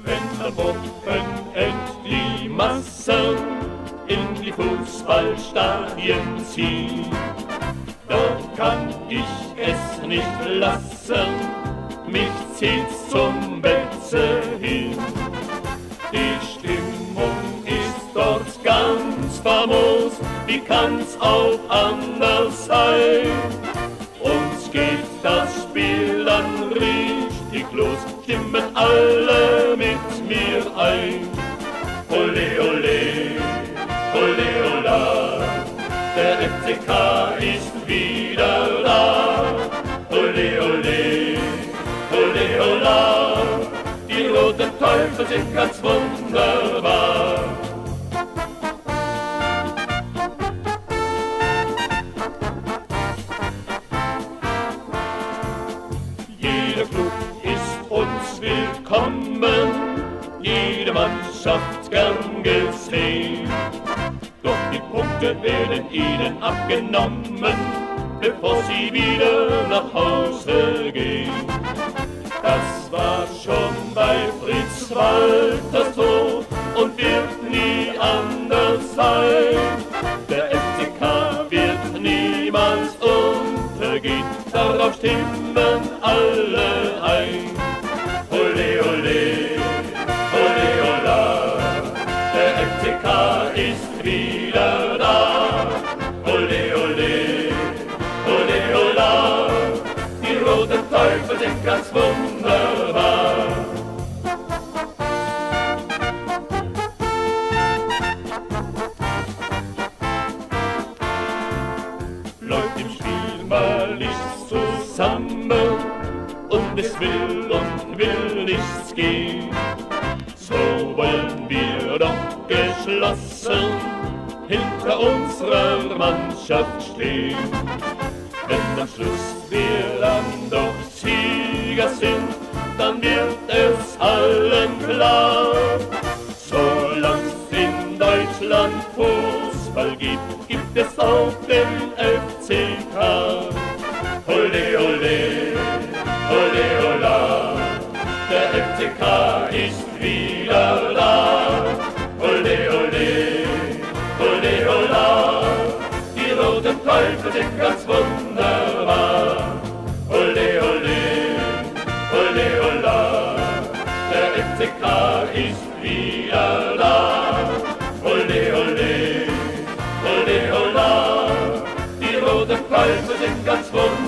Wenn am Wochenend die Massen in die Fußballstadien ziehen, da kann ich es nicht lassen, mich zieht's zum Betze hin. Die Stimmung ist dort ganz famos, wie kann's auch anders sein? Uns geht das Spiel dann richtig los, stimmen alle mit mir ein. Ole, ole, ole, ola, der FCK ist wieder da. Ole, ole, ole, ola, die roten Teufel sind ganz wunderbar. Jeder Club ist uns willkommen, jede Mannschaft gern gesehen. Doch die Punkte werden ihnen abgenommen, bevor sie wieder nach Hause gehen. Das war schon bei Fritz Walters so und wird nie anders sein. Der FCK wird niemals untergehen, darauf stimmen alle ein. Ole, ole, ole, ola, der FCK ist wieder da. Ole, ole, ole, ola, die roten Teufel sind ganz wunderbar. Läuft im Spiel mal nichts zusammen und es will nichts gehen, so wollen wir doch geschlossen hinter unserer Mannschaft stehen. Wenn am Schluss wir dann doch Sieger sind, dann wird es allen klar. Solang's in Deutschland Fußball gibt es auch den FCK. Ole, ole, ole, ola, der FCK ist wieder da. Ole, ole, ole, ola, die roten Teufel sind ganz wunderbar. Ole, ole, ole, ola, der FCK ist wieder da. Ole, ole, ole, ola, die roten Teufel sind ganz wunderbar.